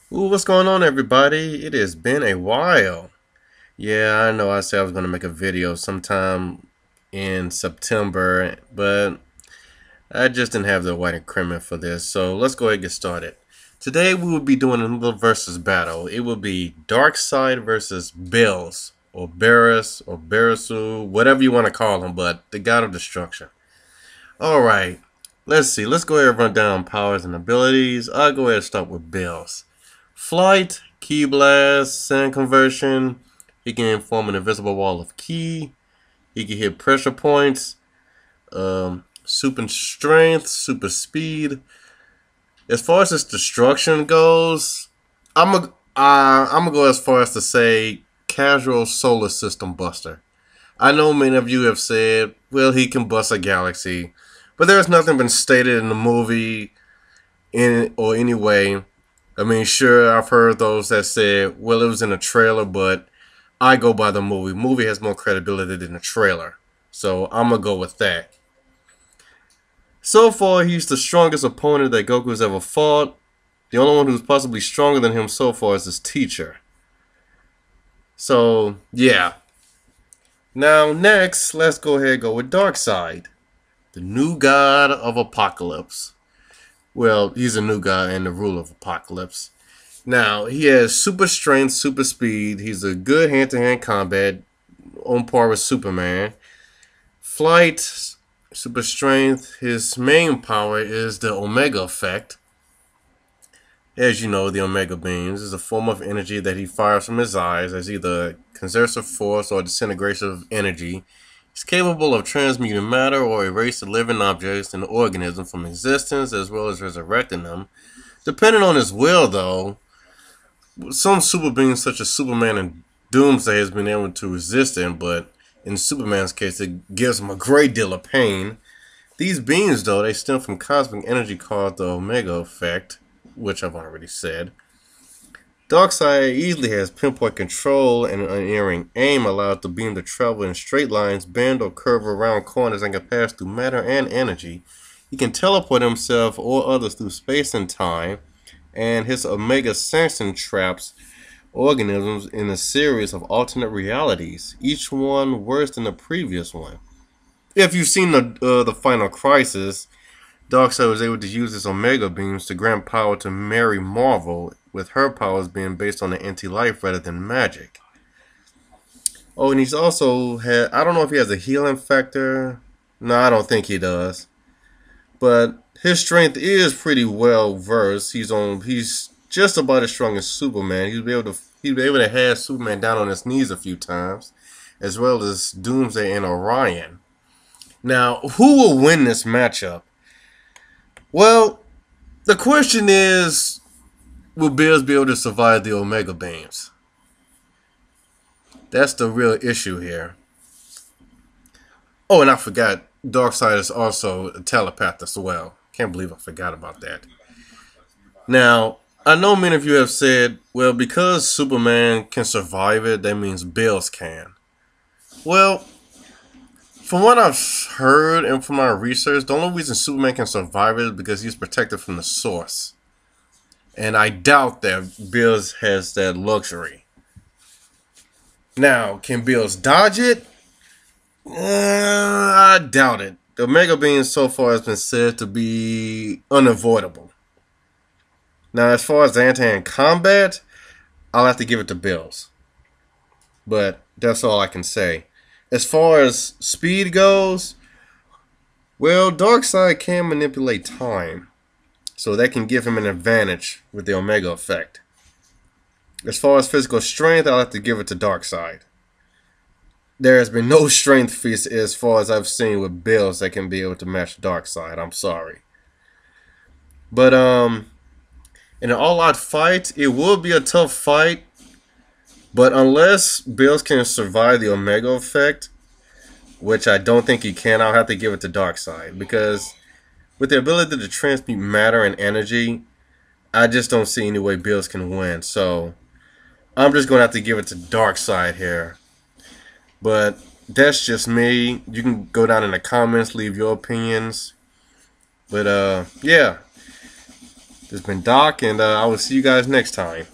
Ooh, what's going on, everybody? It has been a while. Yeah, I know I said I was going to make a video sometime in September, but I just didn't have the white equipment for this. So let's go ahead and get started. Today we will be doing a little versus battle. It will be Darksied versus Bills, or Beerus, or Beerusu, whatever you want to call him, but the God of Destruction. Alright, let's see. Let's go ahead and run down powers and abilities. I'll go ahead and start with Bills. Flight, Key Blast, Sand Conversion. He can form an invisible wall of ki. He can hit pressure points. Super Strength, Super Speed. As far as his destruction goes, I'm gonna go as far as to say Casual Solar System Buster. I know many of you have said, well, he can bust a galaxy, but there's nothing been stated in the movie in or any way. I mean, sure, I've heard those that said, well, it was in a trailer, but I go by the movie. Movie has more credibility than the trailer. So I'm going to go with that. So far, he's the strongest opponent that Goku's ever fought. The only one who's possibly stronger than him so far is his teacher. So, yeah. Now, next, let's go ahead and go with Darkseid, the new god of Apocalypse. Well, he's a new god and the ruler of Apocalypse. Now, he has super strength, super speed. He's a good hand-to-hand combat, on par with Superman. Flight, super strength. His main power is the Omega effect. As you know, the Omega beams is a form of energy that he fires from his eyes as either conservative force or disintegration of energy. He's capable of transmuting matter or erasing living objects and organisms from existence as well as resurrecting them. Depending on his will, though, some super beings such as Superman and Doomsday has been able to resist him, but in Superman's case, it gives him a great deal of pain. These beings, though, they stem from cosmic energy called the Omega effect, which I've already said. Darkseid easily has pinpoint control and an unerring aim, allowed the beam to travel in straight lines, bend or curve around corners, and can pass through matter and energy. He can teleport himself or others through space and time, and his Omega Sanction traps organisms in a series of alternate realities, each one worse than the previous one. If you've seen the Final Crisis, Darkseid was able to use his Omega beams to grant power to Mary Marvel, with her powers being based on the anti-life rather than magic. Oh, and he's also had, I don't know if he has a healing factor. No, I don't think he does. But his strength is pretty well versed. He's just about as strong as Superman. He'd be able to have Superman down on his knees a few times, as well as Doomsday and Orion. Now, who will win this matchup? Well, the question is, will Bills be able to survive the Omega beams? That's the real issue here. Oh, and I forgot, Darkseid is also a telepath as well. Can't believe I forgot about that. Now, I know many of you have said, well, because Superman can survive it, that means Bills can. Well, from what I've heard and from my research, the only reason Superman can survive it is because he's protected from the source. And I doubt that Bills has that luxury. Now, can Bills dodge it? I doubt it. The Omega Beam so far has been said to be unavoidable. Now, as far as hand-to-hand combat, I'll have to give it to Bills. But that's all I can say. As far as speed goes, well, Darkseid can manipulate time, so that can give him an advantage with the Omega effect. As far as physical strength, I'll have to give it to Darkseid. There has been no strength feat as far as I've seen with Bills that can be able to match Darkseid. I'm sorry. But in an all-out fight, it will be a tough fight. But unless Bills can survive the Omega effect, which I don't think he can, I'll have to give it to Darkseid. Because with the ability to transmute matter and energy, I just don't see any way Bills can win. So I'm just going to have to give it to Darkseid here. But that's just me. You can go down in the comments, leave your opinions. But yeah. This has been Doc, and I will see you guys next time.